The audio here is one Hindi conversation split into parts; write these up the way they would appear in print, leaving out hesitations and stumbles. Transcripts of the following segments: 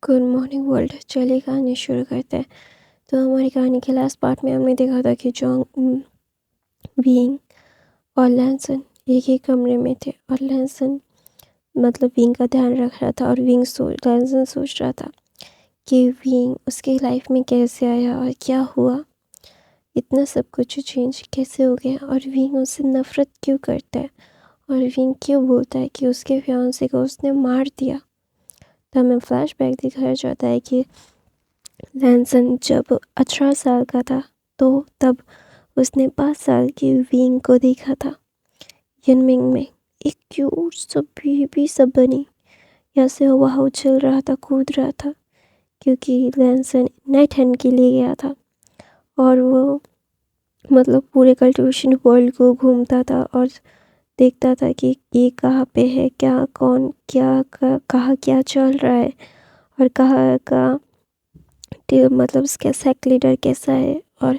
Good morning world. चलिए कहानी शुरू करते हैं। तो हमारी कहानी के लास्ट पार्ट में हमने देखा था कि जॉन्ग, विंग और लैनसन एक ही कमरे में थे और लैनसन विंग का ध्यान रख रहा था और लैनसन सोच रहा था कि विंग उसकी लाइफ में कैसे आया और क्या हुआ, इतना सब कुछ चेंज कैसे हो गया और विंग उससे नफरत क्यों करता है और विंग क्यों बोलता है कि उसके फियांसे को उसने मार दिया। तो हमें फ्लैशबैक दिखाया जाता है कि लैनसन जब 18 साल का था तो तब उसने 5 साल की विंग को देखा था। यनमिंग में एक क्यूट सा बेबी सा बनी यहाँ से वहाँ उछल रहा था, कूद रहा था, क्योंकि लैनसन नाइट हंट के लिए गया था और वो पूरे कल्टिवेशन वर्ल्ड को घूमता था और देखता था कि ये कहाँ पे है, क्या कौन क्या कहाँ क्या चल रहा है और कहाँ का उसका सेक्ट लीडर कैसा है और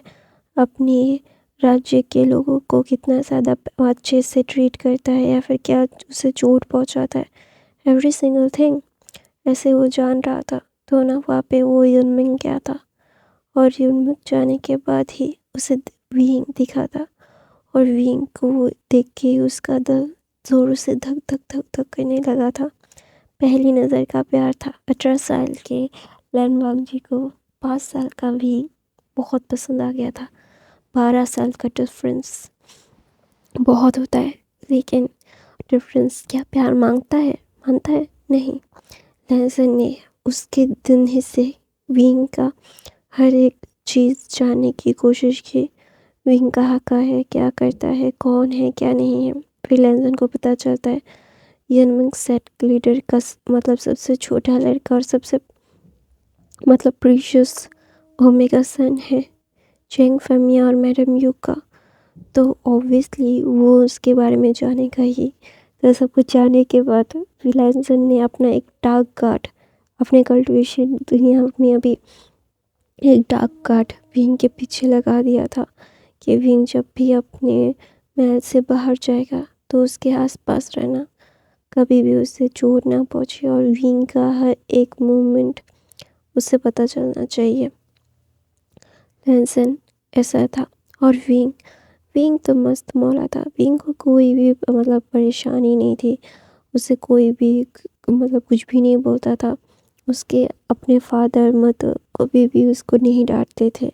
अपने राज्य के लोगों को कितना ज़्यादा अच्छे से ट्रीट करता है या फिर क्या उसे चोट पहुंचाता है। एवरी सिंगल थिंग ऐसे वो जान रहा था। तो ना वहाँ पे वो यूनमिंग गया था और यूनमिंग जाने के बाद ही उसे विंग दिखा था और विंग को वो देख के उसका दिल ज़ोरों से धक धक धक धक करने लगा था। पहली नज़र का प्यार था। 18 साल के लैनवांग जी को 5 साल का विंग बहुत पसंद आ गया था। 12 साल का डिफरेंस बहुत होता है, लेकिन डिफरेंस क्या प्यार मांगता है, मानता है? नहीं। लैनसन ने उसके दिन ही से विंग का हर एक चीज़ जानने की कोशिश की। विंग कहाँ का है, क्या करता है, कौन है, क्या नहीं है। फिर लैनसन को पता चलता है यनमिंग सेट लीडर का सबसे छोटा लड़का और सबसे प्रीशियस ओमेगा सन है चेंग फेमिया और मैडम यू का। तो ऑब्वियसली वो उसके बारे में जानेगा ही। तो सब कुछ जानने के बाद लैनसन ने अपना एक डार्क गार्ड अपने कल्टिवेशन दुनिया में अभी एक डार्क गार्ड विंग के पीछे लगा दिया था कि विंग जब भी अपने महल से बाहर जाएगा तो उसके आसपास रहना, कभी भी उससे चोट ना पहुंचे और विंग का हर एक मूवमेंट उसे पता चलना चाहिए। लैनसन ऐसा था और विंग विंग तो मस्त मौला था। विंग को कोई भी परेशानी नहीं थी, उसे कोई भी कुछ भी नहीं बोलता था। उसके अपने फादर मदर कभी भी उसको नहीं डांटते थे,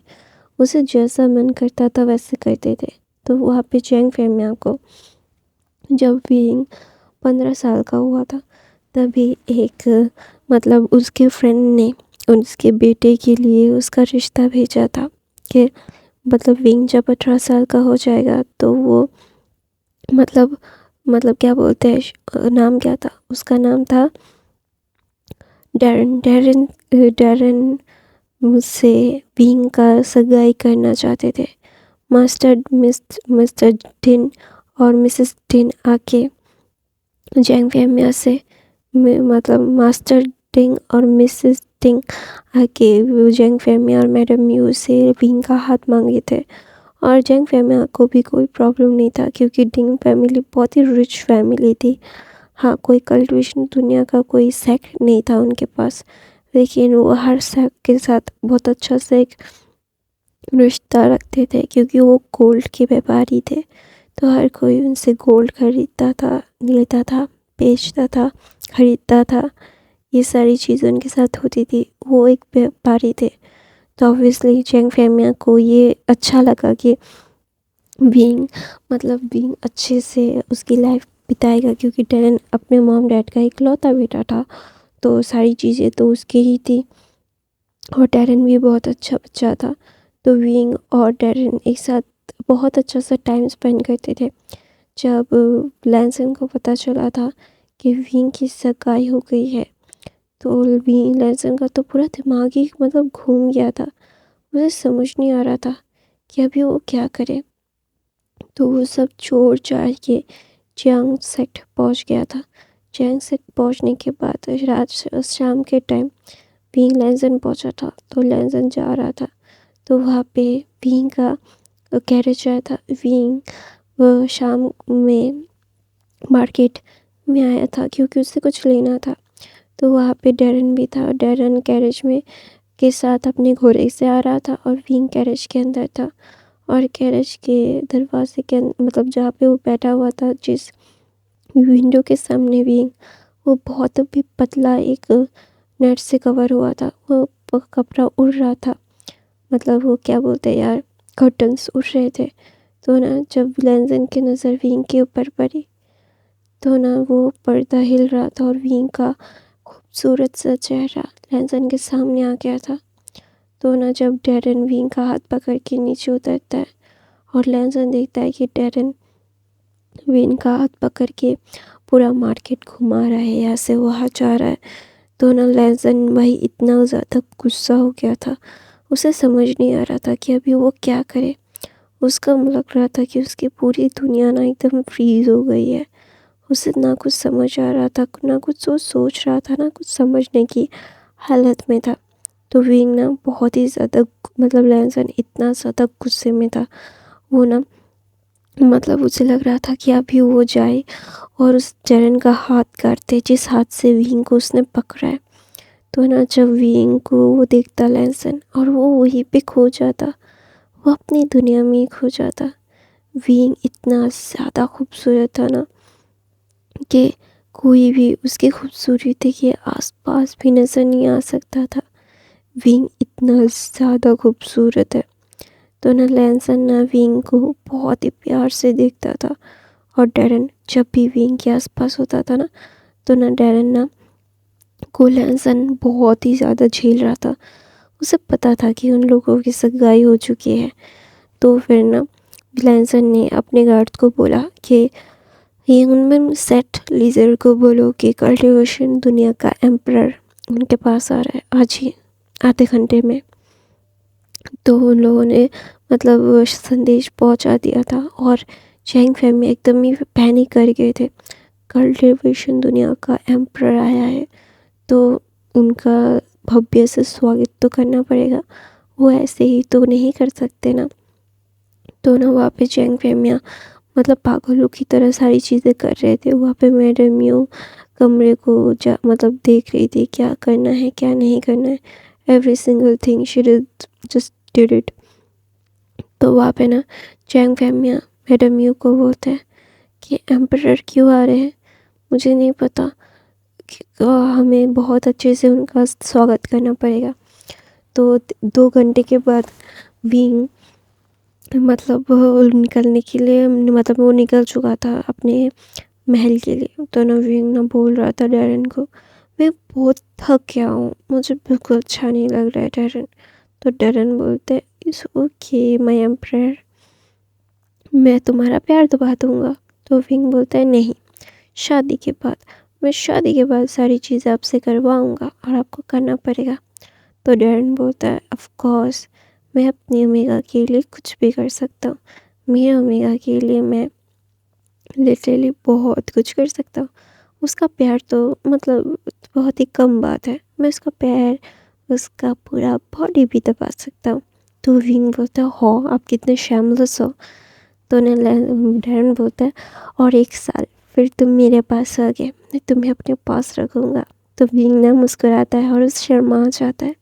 उसे जैसा मन करता था वैसे करते थे। तो वहाँ पे चैंग फेमिया को जब विंग 15 साल का हुआ था तभी एक उसके फ्रेंड ने उसके बेटे के लिए उसका रिश्ता भेजा था कि विंग जब 18 साल का हो जाएगा तो वो क्या बोलते हैं, नाम क्या था उसका, नाम था डैरन। डैरन मुझसे विंग का सगाई करना चाहते थे। मिस्टर डिन और मिसेस डिन आके जैंग फेमिया से मास्टर डिंग और मिसेस डिंग आके जैंग फेमिया और मैडम यू से विंग का हाथ मांगे थे। और जैंग फेमिया को भी कोई प्रॉब्लम नहीं था क्योंकि डिंग फैमिली बहुत ही रिच फैमिली थी। हाँ, कोई कल्टिवेशन दुनिया का कोई सेक्ट नहीं था उनके पास, लेकिन वो हर सेक्ट के साथ बहुत अच्छा से एक रिश्ता रखते थे क्योंकि वो गोल्ड के व्यापारी थे। तो हर कोई उनसे गोल्ड खरीदता था, लेता था, बेचता था, खरीदता था। ये सारी चीज़ें उनके साथ होती थी। वो एक व्यापारी थे। तो ऑब्वियसली चैंग फेमिया को ये अच्छा लगा कि बीइंग बीइंग अच्छे से उसकी लाइफ बिताएगा क्योंकि डैरन अपने मॉम डैड का इकलौता बेटा था। तो सारी चीज़ें तो उसकी ही थी और डैरन भी बहुत अच्छा बच्चा था। तो विंग और डैरन एक साथ बहुत अच्छा सा टाइम स्पेंड करते थे। जब लैनसन को पता चला था कि विंग की सगाई हो गई है तो विंग लैनसन का तो पूरा दिमाग ही घूम गया था। उसे समझ नहीं आ रहा था कि अभी वो क्या करे। तो वो सब छोड़ छाड़ के चियांग सेक्ट पहुंच गया था। चियांग सेक्ट पहुंचने के बाद रात शाम के टाइम विंग लैनसन पहुंचा था। तो लैनसन जा रहा था तो वहाँ पे विंग का कैरेज आया था। विंग वो शाम में मार्केट में आया था क्योंकि उससे कुछ लेना था। तो वहाँ पे डैरन भी था। डैरन कैरेज में के साथ अपने घोड़े से आ रहा था और विंग कैरेज के अंदर था। और कैरेज के दरवाजे के मतलब जहाँ पे वो बैठा हुआ था, जिस विंडो के सामने विंग, वो बहुत भी पतला एक नेट से कवर हुआ था। वो कपड़ा उड़ रहा था, मतलब वो क्या बोलते हैं यार, कर्टन्स उड़ रहे थे। तो ना जब लैंसन की नज़र विंग के ऊपर पड़ी तो ना वो पर्दा हिल रहा था और विंग का खूबसूरत सा चेहरा लैंसन के सामने आ गया था। तो ना जब डैरन विंग का हाथ पकड़ के नीचे उतरता है और लैंसन देखता है कि डैरन विंग का हाथ पकड़ के पूरा मार्केट घुमा रहा है, यहाँ से वहाँ जा रहा है, तो ना लैंसन भाई इतना ज़्यादा गुस्सा हो गया था। उसे समझ नहीं आ रहा था कि अभी वो क्या करे। उसका लग रहा था कि उसकी पूरी दुनिया ना एकदम फ्रीज हो गई है। उसे ना कुछ समझ आ रहा था, ना कुछ वो सोच रहा था, ना कुछ समझने की हालत में था। तो विंग ना बहुत ही ज़्यादा, मतलब लैंसन इतना ज़्यादा गुस्से में था। वो ना मतलब उसे लग रहा था कि अभी वो जाए और उस डैरन का हाथ काटते, जिस हाथ से विंग को उसने पकड़ा है। तो ना जब विंग को वो देखता लैंसन, और वो वहीं पे खो जाता, वो अपनी दुनिया में ही खो जाता। विंग इतना ज़्यादा खूबसूरत था ना कि कोई भी उसकी खूबसूरती के आसपास भी नज़र नहीं आ सकता था। विंग इतना ज़्यादा खूबसूरत है। तो ना लैंसन ना विंग को बहुत ही प्यार से देखता था। और डैरन जब भी विंग के आसपास होता था ना, तो ना डैरन ना को लैंसन बहुत ही ज़्यादा झेल रहा था। उसे पता था कि उन लोगों की सगाई हो चुकी है। तो फिर ना लैंसन ने अपने गार्ड को बोला कि ये उनमें सेट लीजर को बोलो कि कल्टिवेशन दुनिया का एम्परर उनके पास आ रहा है आज ही, आधे घंटे में। तो उन लोगों ने मतलब संदेश पहुंचा दिया था और चैंग फैमिली एकदम ही पैनिक कर गए थे। कल्टिवेशन दुनिया का एम्परर आया है, तो उनका भव्य से स्वागत तो करना पड़ेगा, वो ऐसे ही तो नहीं कर सकते ना। तो ना वहाँ पे चैंग फैमिया मतलब पागलों की तरह सारी चीज़ें कर रहे थे। वहाँ पे मैडम यू कमरे को मतलब देख रही थी, क्या करना है क्या नहीं करना है। Every single thing she just did it. तो वहाँ पे ना चैंग फैमिया मैडम यू को बोलते हैं कि एम्परर क्यों आ रहे हैं, मुझे नहीं पता, हमें बहुत अच्छे से उनका स्वागत करना पड़ेगा। तो 2 घंटे के बाद विंग मतलब वो निकलने के लिए, मतलब वो निकल चुका था अपने महल के लिए। तो ना विंग ना बोल रहा था डैरन को, मैं बहुत थक गया हूँ, मुझे बिल्कुल अच्छा नहीं लग रहा है डैरन। तो डैरन बोलते इस ओके माय एम्परर, मैं तुम्हारा प्यार दबा दूँगा। तो विंग बोलता है नहीं, शादी के बाद, मैं शादी के बाद सारी चीज़ें आपसे करवाऊँगा और आपको करना पड़ेगा। तो डैरन बोलता है ऑफ कोर्स, मैं अपनी ओमेगा के लिए कुछ भी कर सकता हूँ। मेरे ओमेगा के लिए मैं लिटरली बहुत कुछ कर सकता हूँ। उसका प्यार तो मतलब बहुत ही कम बात है, मैं उसका प्यार, उसका पूरा बॉडी भी दबा सकता हूँ। तो विंग बोलता है हो, आप कितने शैमलेस हो। तो ने डैरन बोलता है और 1 साल फिर तुम मेरे पास आ गए, मैं तुम्हें अपने पास रखूँगा। तो विंग ना मुस्कुराता है और उस शर्मा जाता है।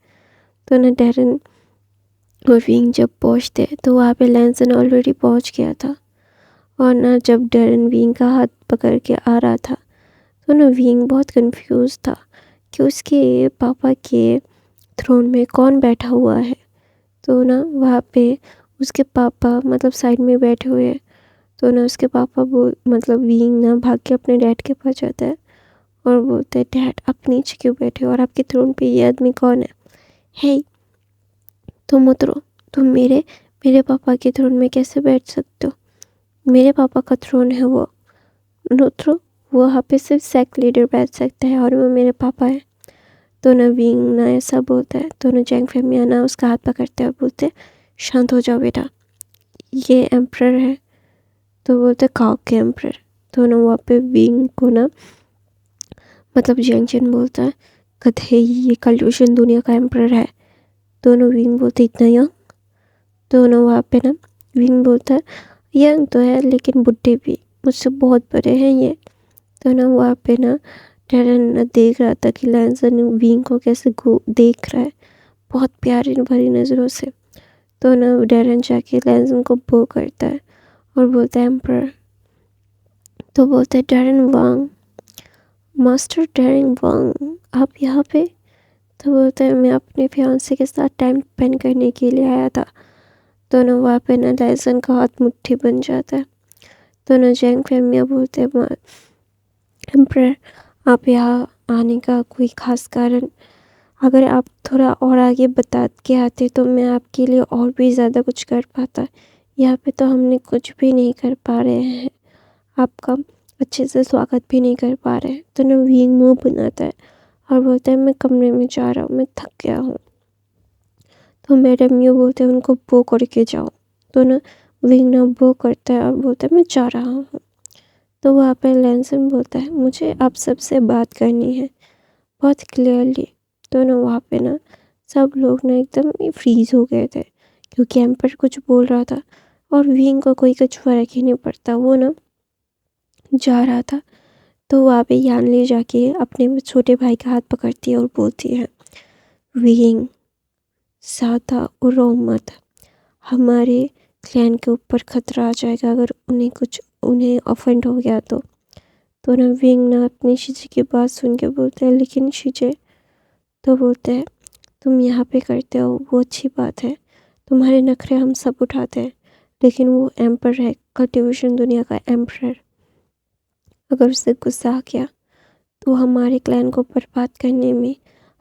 तो ना डैरन और विंग जब पहुँचते हैं तो वहाँ पे लैंसन ऑलरेडी पहुँच गया था। और ना जब डैरन विंग का हाथ पकड़ के आ रहा था तो ना विंग बहुत कंफ्यूज था कि उसके पापा के थ्रोन में कौन बैठा हुआ है। तो ना वहाँ पे उसके पापा मतलब साइड में बैठे हुए हैं। तो ना उसके पापा मतलब विंग ना भाग के अपने डैड के पास जाता है और बोलते हैं डैड आप नीचे क्यों बैठे हो और आपके थ्रोन पे ये आदमी कौन है। हे तुम उतरो, तुम मेरे पापा के थ्रोन में कैसे बैठ सकते हो, मेरे पापा का थ्रोन है वो, उतरो, वो वहाँ पे सिर्फ सेक्ट लीडर बैठ सकता है और वो मेरे पापा है। तो ना विंग ना ऐसा बोलता है। तो ना चैंग फैमिया ना उसका हाथ पकड़ते हैं और बोलते शांत हो जाओ बेटा, ये एम्परर है। तो बोलते काओ के एम्परर। तो ना वहाँ पे विंग को ना मतलब जेंगचन बोलता है कथे ये कल्यूशन दुनिया का एम्परर है। दोनों विंग बोलते इतना यंग। दोनों वहाँ पे ना विंग बोलता है यंग तो है लेकिन बुढ़े भी, मुझसे बहुत बड़े हैं ये। तो ना वहाँ पे ना डैरन न देख रहा था कि लैंसन विंग को कैसे देख रहा है बहुत प्यारी भरी नज़रों से। तो ना डैरन जाके लैंसन को बो करता है और बोलता है एम्पर। तो बोलता है डैरन वांग, मास्टर डैरन वांग आप यहाँ पे? तो बोलता है मैं अपने फियांसे के साथ टाइम स्पेंड करने के लिए आया था। तो ना वहाँ पे ना लैंसन का हाथ मुट्ठी बन जाता है। तो ना जैंग फैमिया बोलते हैं एम्पर आप यहाँ आने का कोई ख़ास कारण? अगर आप थोड़ा और आगे बता के आते तो मैं आपके लिए और भी ज़्यादा कुछ कर पाता। यहाँ पे तो हमने कुछ भी नहीं कर पा रहे हैं, आपका अच्छे से स्वागत भी नहीं कर पा रहे हैं। तो ना विंग मुँह बनाता है और बोलता है मैं कमरे में जा रहा हूँ, मैं थक गया हूँ। तो मैडम यू बोलते हैं उनको बो करके जाओ। तो ना विंग ना बो करता है और बोलता है मैं जा रहा हूँ। तो वहाँ पे लैंसन बोलता है मुझे आप सबसे बात करनी है बहुत क्लियरली। तो ना वहाँ पे ना सब लोग ना एकदम फ्रीज हो गए थे क्योंकि एम्पर कुछ बोल रहा था और विंग को कोई कुछ फ़र्क ही नहीं पड़ता, वो ना जा रहा था। तो वहाँ पे यान ले जाके अपने छोटे भाई का हाथ पकड़ती है और बोलती है विंग सादा उड़ो मत, हमारे क्लैन के ऊपर खतरा आ जाएगा अगर उन्हें ऑफेंड हो गया तो। तो ना विंग ना अपनी शीजे की बात सुन के बोलते हैं लेकिन शीजे, तो बोलते हैं तुम यहाँ पे करते हो वो अच्छी बात है, तुम्हारे नखरे हम सब उठाते हैं, लेकिन वो एम्पर है, कल्टिवेशन दुनिया का एम्पर। अगर उससे गुस्सा आ गया तो हमारे क्लैन को बर्बाद करने में,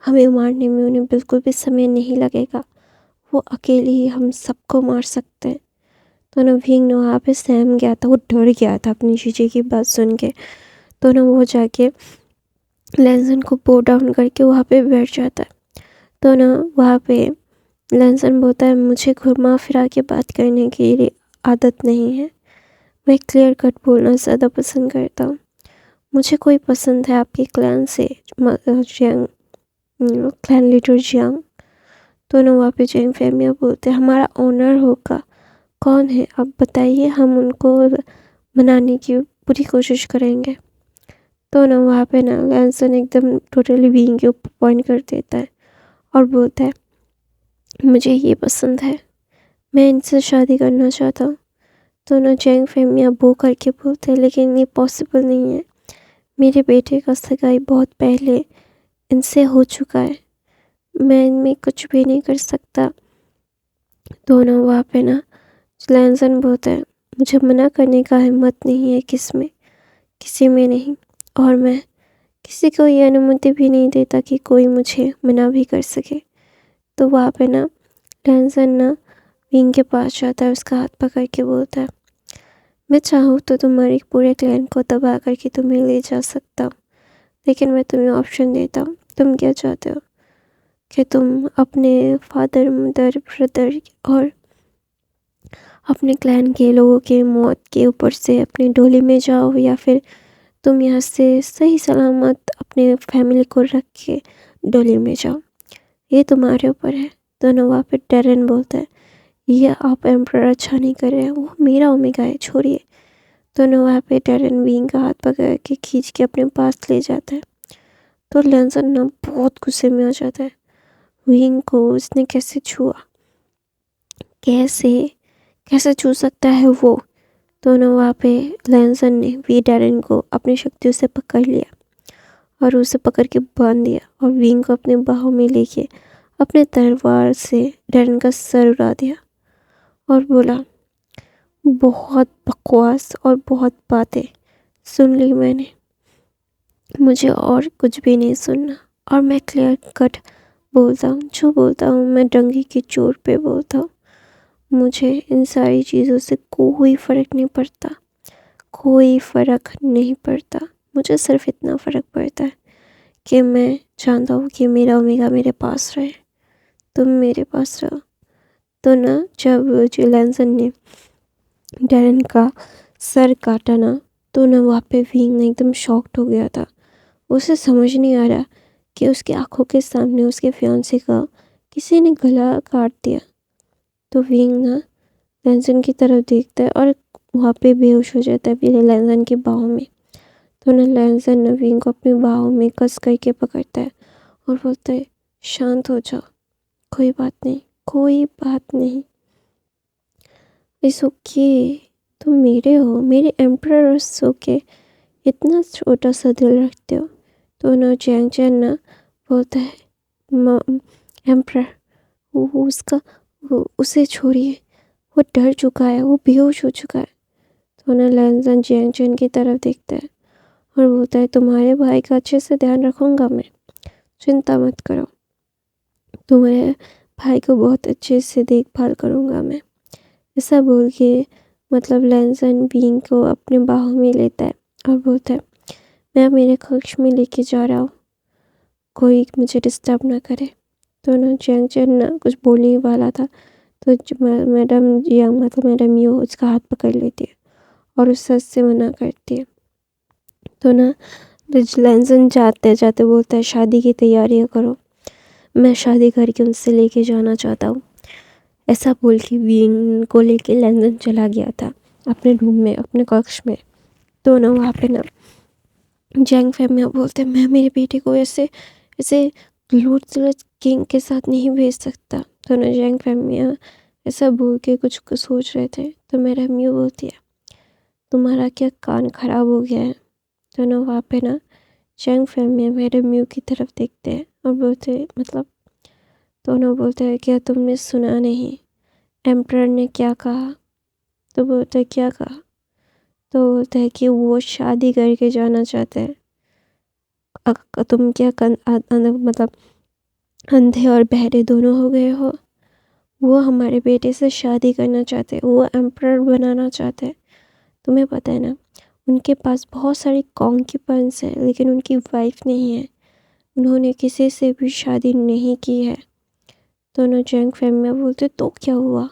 हमें मारने में उन्हें बिल्कुल भी समय नहीं लगेगा, वो अकेले ही हम सबको मार सकते हैं। तो ना विंग ना वहाँ पे सहम गया था, वो डर गया था अपनी शीशे की बात सुन के। तो ना वो जाके लैंसन को बो डाउन करके वहाँ पे बैठ जाता है। तो ना वहाँ पे लैंसन बोलता है मुझे घुमा फिरा के बात करने की आदत नहीं है, मैं क्लियर कट बोलना ज़्यादा पसंद करता हूँ। मुझे कोई पसंद है आपके क्लैन से, जियांग, क्लैन लीडर जियांग। तो ना वहाँ पे जियांग फैमिया बोलते हैं हमारा ओनर होगा, कौन है आप बताइए, हम उनको मनाने की पूरी कोशिश करेंगे। तो ना वहाँ पे ना लैंसन एकदम टोटली विंग के ऊपर पॉइंट कर देता है और बोलता है मुझे ये पसंद है, मैं इनसे शादी करना चाहता हूँ। तो ना जियांग फैमिया बो करके बोलते हैं लेकिन ये पॉसिबल नहीं है, मेरे बेटे का सगाई बहुत पहले इनसे हो चुका है, मैं इनमें कुछ भी नहीं कर सकता। तो ना वहाँ पे ना लैंसन बोलता है मुझे मना करने का हिम्मत नहीं है किसी में नहीं, और मैं किसी को ये अनुमति भी नहीं देता कि कोई मुझे मना भी कर सके। तो वहाँ पे ना लैंसन ना विंग के पास जाता है, उसका हाथ पकड़ के बोलता है मैं चाहूँ तो तुम्हारे पूरे क्लैन को तबाह करके तुम्हें ले जा सकता हूँ, लेकिन मैं तुम्हें ऑप्शन देता हूँ, तुम क्या चाहते हो कि तुम अपने फादर मदर ब्रदर और अपने क्लैन के लोगों के मौत के ऊपर से अपनी डोली में जाओ, या फिर तुम यहाँ से सही सलामत अपने फैमिली को रख के डोली में जाओ, ये तुम्हारे ऊपर है। तो ना वहाँ पे डैरन बोलता है ये आप एम्परर अच्छा नहीं कर रहे हैं, वो मेरा ओमेगा है, छोड़िए। तो ना वहाँ पे डैरन विंग का हाथ पकड़ के खींच के अपने पास ले जाता है। तो लैंसन ना बहुत गुस्से में आ जाता है, विंग को उसने कैसे छुआ, कैसे छू सकता है वो। तो ना वहाँ पे लैंसन ने वी डैरन को अपनी शक्तियों से पकड़ लिया और उसे पकड़ के बांध दिया और विंग को अपने बाहों में लेके अपने तलवार से डैरन का सर उड़ा दिया और बोला बहुत बकवास और बहुत बातें सुन ली मैंने, मुझे और कुछ भी नहीं सुनना, और मैं क्लियर कट बोलता हूँ, जो बोलता हूँ मैं डंगी की चोट पे बोलता हूँ, मुझे इन सारी चीज़ों से कोई फ़र्क नहीं पड़ता, कोई फ़र्क नहीं पड़ता। मुझे सिर्फ इतना फ़र्क पड़ता है कि मैं जानता हूँ कि मेरा ओमेगा मेरे पास रहे, तुम मेरे पास रहो। तो ना जब जो लैंसन ने डैरन का सर काटा ना, तो ना वहाँ पे विंग एकदम शॉक्ड हो गया था, उसे समझ नहीं आ रहा कि उसकी आंखों के सामने उसके फियांसे का किसी ने गला काट दिया। तो विंग ना लैंसन की तरफ देखता है और वहाँ पे बेहोश हो जाता है अपने लैंसन की बाहों में। तो ना लैंसन नवीन को अपनी बाहों में कस करके पकड़ता है और बोलता है, शांत हो जाओ, कोई बात नहीं, कोई बात नहीं, इट्स ओके, तुम मेरे हो, मेरे एम्परर ओके, इतना छोटा सा दिल रखते हो। तो ना चैंग चैन ना बोलता है, एम्परर, वो उसका उसे छोड़िए, वो डर चुका है, वो बेहोश हो चुका है। तो ना लैंसन चैंग चैन की तरफ देखता है और बोलता है, तुम्हारे भाई का अच्छे से ध्यान रखूँगा मैं, चिंता मत करो, तुम्हारे भाई को बहुत अच्छे से देखभाल करूँगा मैं। ऐसा बोल के मतलब लैंसन बीइंग को अपने बाहों में लेता है और बोलता है, मैं मेरे कक्ष में लेके जा रहा हूँ, कोई मुझे डिस्टर्ब ना करे। तो ना चैंग चैन ना कुछ बोलने ही वाला था, तो मैडम या मतलब मैडम यू उसका हाथ पकड़ लेती है और उस सच से मना करती है। तो ना लैंसन जाते जाते बोलता है, शादी की तैयारियाँ करो, मैं शादी करके उनसे लेके जाना चाहता हूँ। ऐसा बोल के विंग को लेके लैंसन चला गया था अपने रूम में, अपने कक्ष में। तो ना वहाँ पे ना जैंग फैमिया बोलते हैं, मैं मेरे बेटे को ऐसे ऐसे लूट किंग के साथ नहीं भेज सकता। तो ना जैंग फैमिया ऐसा बोल के कुछ सोच रहे थे, तो मेरा म्यू बोलती है, तुम्हारा क्या कान खराब हो गया है। तो ना वहाँ पे ना जैंग फैमिया मेरे म्यू की तरफ देखते हैं और बोलते मतलब दोनों बोलते हैं, क्या तुमने सुना नहीं एम्परर ने क्या कहा। तो बोलते हैं, क्या कहा। तो बोलते हैं कि वो शादी करके जाना चाहते हैं। तुम क्या मतलब अंधे और बहरे दोनों हो गए हो। वो हमारे बेटे से शादी करना चाहते हैं, वो एम्परर बनाना चाहते हैं। तुम्हें पता है ना, उनके पास बहुत सारी कॉन्क्यूपेंस है, लेकिन उनकी वाइफ नहीं है, उन्होंने किसी से भी शादी नहीं की है। दोनों जैंग फैमिली बोलते, तो क्या हुआ।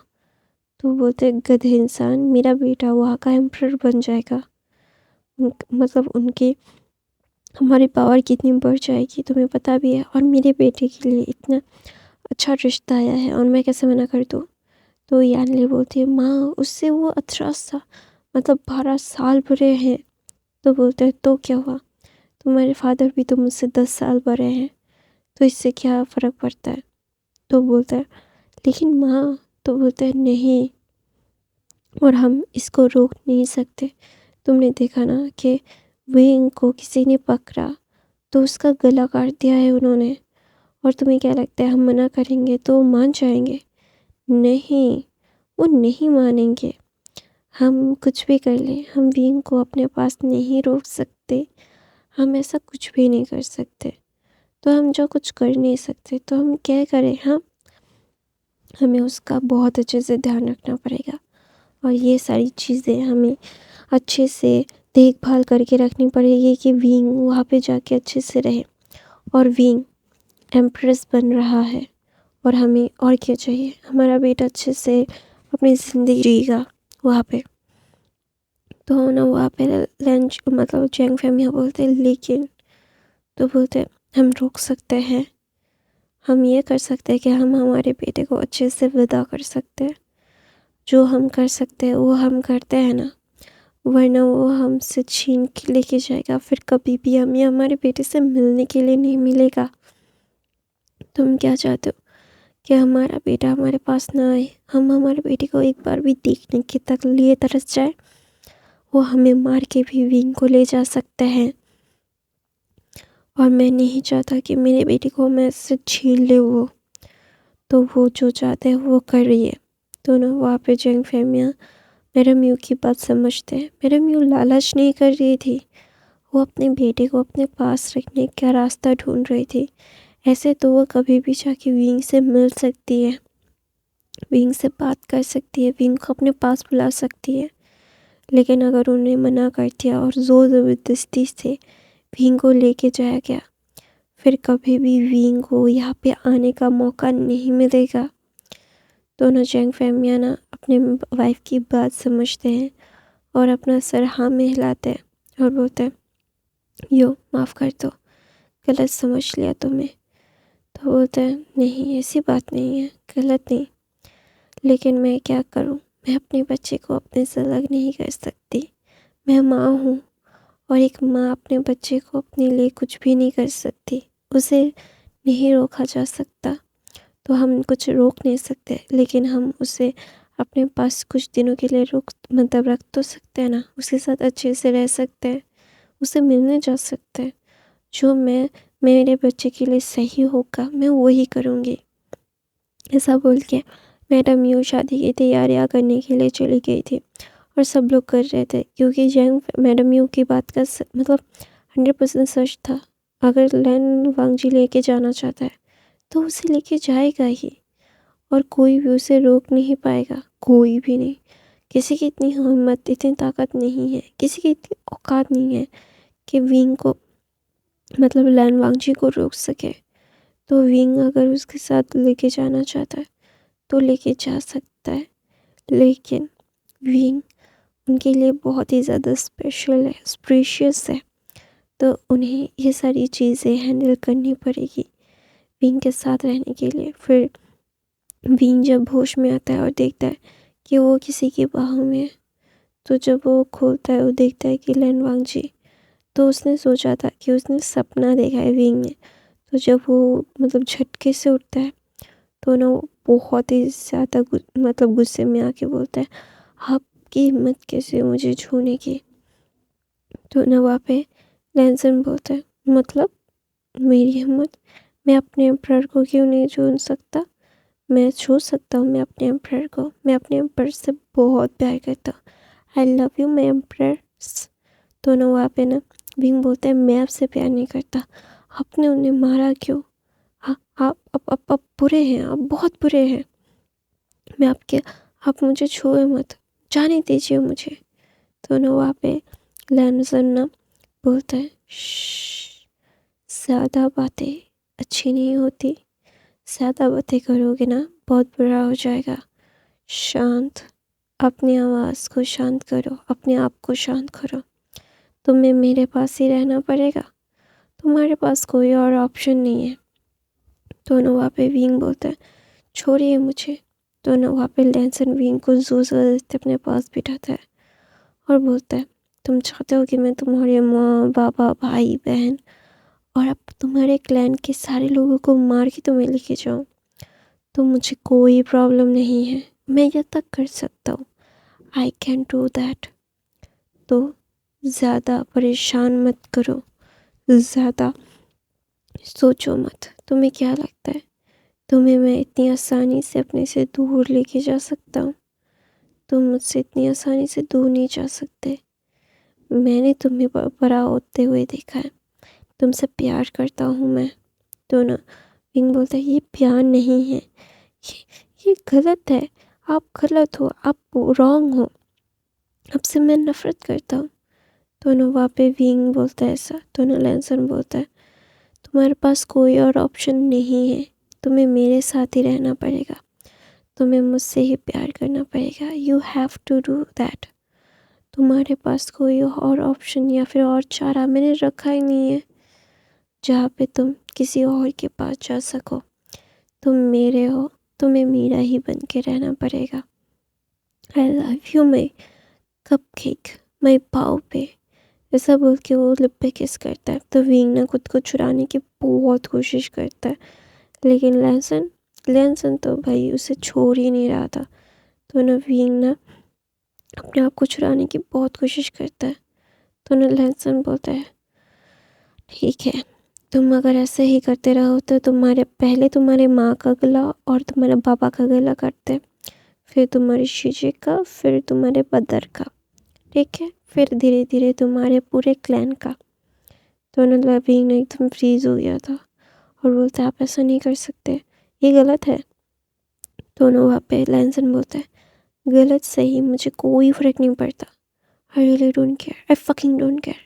तो बोलते, गधे इंसान, मेरा बेटा वहाँ का एम्परर बन जाएगा, मतलब उनकी हमारी पावर कितनी बढ़ जाएगी तुम्हें पता भी है, और मेरे बेटे के लिए इतना अच्छा रिश्ता आया है और मैं कैसे मना कर दूँ। तो यानले बोलती है, माँ उससे वो 18 मतलब 12 साल बड़े हैं। तो बोलते हैं, तो क्या हुआ, तुम्हारे फादर भी तो मुझसे 10 साल बड़े हैं, तो इससे क्या फ़र्क पड़ता है। तो बोलता है, लेकिन माँ। तो बोलते हैं, नहीं, और हम इसको रोक नहीं सकते। तुमने देखा ना कि विंग को किसी ने पकड़ा तो उसका गला काट दिया है उन्होंने, और तुम्हें क्या लगता है हम मना करेंगे तो वो मान जाएंगे। नहीं, वो नहीं मानेंगे, हम कुछ भी कर लें, हम विंग को अपने पास नहीं रोक सकते, हम ऐसा कुछ भी नहीं कर सकते। तो हम जो कुछ कर नहीं सकते तो हम क्या करें, हमें उसका बहुत अच्छे से ध्यान रखना पड़ेगा, और ये सारी चीज़ें हमें अच्छे से देखभाल करके रखनी पड़ेगी कि विंग वहाँ पे जाके अच्छे से रहे, और विंग एम्प्रेस बन रहा है, और हमें और क्या चाहिए, हमारा बेटा अच्छे से अपनी ज़िंदगी जिएगा वहाँ पे। तो ना वहाँ पे लंच मतलब जैंग फैमिया बोलते हैं, लेकिन। तो बोलते हैं, हम रोक सकते हैं, हम ये कर सकते हैं कि हम हमारे बेटे को अच्छे से विदा कर सकते हैं, जो हम कर सकते हैं वो हम करते हैं ना, वरना वो हमसे छीन के लेके जाएगा, फिर कभी भी हमें हमारे बेटे से मिलने के लिए नहीं मिलेगा। तुम क्या चाहते हो कि हमारा बेटा हमारे पास ना आए, हम हमारे बेटे को एक बार भी देखने के तक लिए तरस जाए, वो हमें मार के भी विंग को ले जा सकते हैं, और मैं नहीं चाहता कि मेरे बेटे को मैं इससे छीन ले वो। तो वो जो चाहते हैं वो कर रही है। तो ना वहाँ पे जैंग फैमिया मेरा म्यू की बात समझते हैं। मेरा म्यू लालच नहीं कर रही थी, वो अपने बेटे को अपने पास रखने का रास्ता ढूंढ रही थी। ऐसे तो वो कभी भी जाके विंग से मिल सकती है, विंग से बात कर सकती है, विंग को अपने पास बुला सकती है, लेकिन अगर उन्हें मना कर दिया और ज़ोर ज़बरदस्ती से विंग को लेके जाया गया, फिर कभी भी विंग को यहाँ पे आने का मौका नहीं मिलेगा। दोनों जैंग फैमिया ना अपने वाइफ की बात समझते हैं और अपना सर हाँ में हिलाते हैं और बोलते हैं, यो माफ़ कर दो, गलत समझ लिया तुम्हें। तो बोलते हैं, नहीं ऐसी बात नहीं है, गलत नहीं, लेकिन मैं क्या करूं, मैं अपने बच्चे को अपने से अलग नहीं कर सकती, मैं माँ हूँ, और एक माँ अपने बच्चे को अपने लिए कुछ भी नहीं कर सकती, उसे नहीं रोका जा सकता, तो हम कुछ रोक नहीं सकते, लेकिन हम उसे अपने पास कुछ दिनों के लिए रख तो सकते हैं ना, उसके साथ अच्छे से रह सकते हैं, उसे मिलने जा सकते हैं। जो मैं मेरे बच्चे के लिए सही होगा मैं वही करूँगी। ऐसा बोल के मैडम यू शादी की तैयारियां करने के लिए चली गई थी और सब लोग कर रहे थे, क्योंकि जैंग मैडम यू की बात का मतलब 100% सच था। अगर लैन वांगजी लेके जाना चाहता है तो उसे लेके जाएगा ही, और कोई भी उसे रोक नहीं पाएगा, कोई भी नहीं। किसी की इतनी हिम्मत, इतनी ताकत नहीं है, किसी की इतनी औकात नहीं है कि विंग को मतलब लैन वांगजी को रोक सके। तो विंग अगर उसके साथ लेके जाना चाहता है तो लेके जा सकता है, लेकिन विंग उनके लिए बहुत ही ज़्यादा स्पेशल है, स्प्रेशियस है, तो उन्हें ये सारी चीज़ें हैंडल करनी पड़ेगी विंग के साथ रहने के लिए। फिर विंग जब होश में आता है और देखता है कि वो किसी की बाहों में है, तो जब वो खोलता है वो देखता है कि लैन वांगजी, तो उसने सोचा था कि उसने सपना देखा है विंग ने। तो जब वो मतलब झटके से उठता है तो ना वो बहुत ही ज़्यादा मतलब गुस्से में आके बोलता है, आपकी हिम्मत कैसे हुई मुझे छूने की। तो ना वहाँ पे लैंसन बोलता है, मतलब मेरी हिम्मत, मैं अपने एम्प्रर को क्यों नहीं छू सकता, मैं छू सकता हूँ मैं अपने एम्प्रर को, मैं अपने एम्प्रर से बहुत प्यार करता हूँ, आई लव यू माई एम्प्रर्स। तो ना वहाँ पे ना विंग बोलता है, मैं आपसे प्यार नहीं करता, आपने उन्हें मारा क्यों, आप बुरे हैं, आप बहुत बुरे हैं, मैं आपके, आप मुझे छुए मत, जाने दीजिए मुझे। तो ना वहाँ पे लैंसन ना बोलता है, ज़्यादा बातें अच्छी नहीं होती, ज़्यादा बातें करोगे ना बहुत बुरा हो जाएगा, शांत, अपनी आवाज़ को शांत करो, अपने आप को शांत करो, तुम्हें मेरे पास ही रहना पड़ेगा, तुम्हारे पास कोई और ऑप्शन नहीं है। तो ना वहाँ पे विंग बोलता है, छोड़िए मुझे। तो ना वहाँ पे लैंसन विंग को जोर से अपने पास बिठाता है और बोलता है, तुम चाहते हो कि मैं तुम्हारे माँ बाबा भाई बहन और अब तुम्हारे क्लैन के सारे लोगों को मार के तुम्हें लेके जाऊँ, तो मुझे कोई प्रॉब्लम नहीं है, मैं ये तक कर सकता हूँ, आई कैन डू दैट। तो ज़्यादा परेशान मत करो, ज़्यादा सोचो मत, तुम्हें क्या लगता है तुम्हें मैं इतनी आसानी से अपने से दूर लेके जा सकता हूँ, तुम मुझसे इतनी आसानी से दूर नहीं जा सकते, मैंने तुम्हें बड़ा होते हुए देखा है, तुमसे प्यार करता हूँ मैं। तो ना विंग बोलता है, ये प्यार नहीं है, ये गलत है, आप गलत हो, आप रॉन्ग हो, आपसे मैं नफरत करता हूँ। तो ना वहाँ पे विंग बोलता है ऐसा। तो ना लैंसन बोलता है, तुम्हारे पास कोई और ऑप्शन नहीं है, तुम्हें मेरे साथ ही रहना पड़ेगा, तुम्हें मुझसे ही प्यार करना पड़ेगा, you have to do that, तुम्हारे पास कोई और ऑप्शन या फिर और चारा मैंने रखा ही नहीं है जहाँ पे तुम किसी और के पास जा सको, तुम मेरे हो, तुम्हें मेरा ही बन के रहना पड़ेगा, I love you my cupcake, my pav पे। ऐसा बोल के वो लिप पे किस करता है। तो विंग ना खुद को छुड़ाने की बहुत कोशिश करता है, लेकिन लैंसन तो भाई उसे छोड़ ही नहीं रहा था। तो ना विंग ना अपने आप को छुड़ाने की बहुत कोशिश करता है। तो ना लैंसन बोलता है, ठीक है, तुम अगर ऐसे ही करते रहो तो तुम्हारे माँ का गला और तुम्हारे पापा का गला काटते, फिर तुम्हारी शीशे का, फिर तुम्हारे बदर का, ठीक है, फिर धीरे धीरे तुम्हारे पूरे क्लैन का। तो ना लविंग ने एकदम फ्रीज हो गया था और बोलता है, आप ऐसा नहीं कर सकते, ये गलत है। तो ना वहाँ पे लैंसन बोलता है, गलत सही मुझे कोई फ़र्क नहीं पड़ता, I really don't care, I fucking don't care,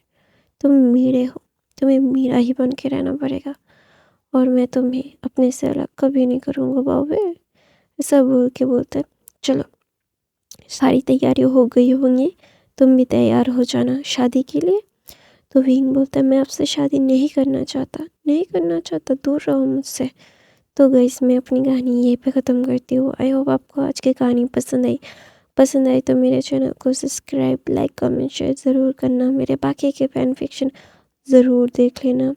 तुम मेरे हो, तुम्हें मेरा ही बन के रहना पड़ेगा और मैं तुम्हें अपने से अलग कभी नहीं करूँगा बाबे। ऐसा बोल के बोलता है, चलो सारी तैयारी हो गई होंगी, तुम भी तैयार हो जाना शादी के लिए। तो विंग बोलता है, मैं आपसे शादी नहीं करना चाहता, नहीं करना चाहता, दूर रहो मुझसे। तो गाइस मैं अपनी कहानी यहीं पे ख़त्म करती हूँ। आई होप आपको आज की कहानी पसंद आई। पसंद आई तो मेरे चैनल को सब्सक्राइब, लाइक, कमेंट, शेयर ज़रूर करना। मेरे बाकी के फैन फिक्शन ज़रूर देख लेना।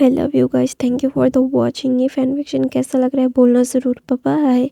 I love you guys, thank you for the watching. ये फैन फिक्शन कैसा लग रहा है बोलना ज़रूर। Bye bye.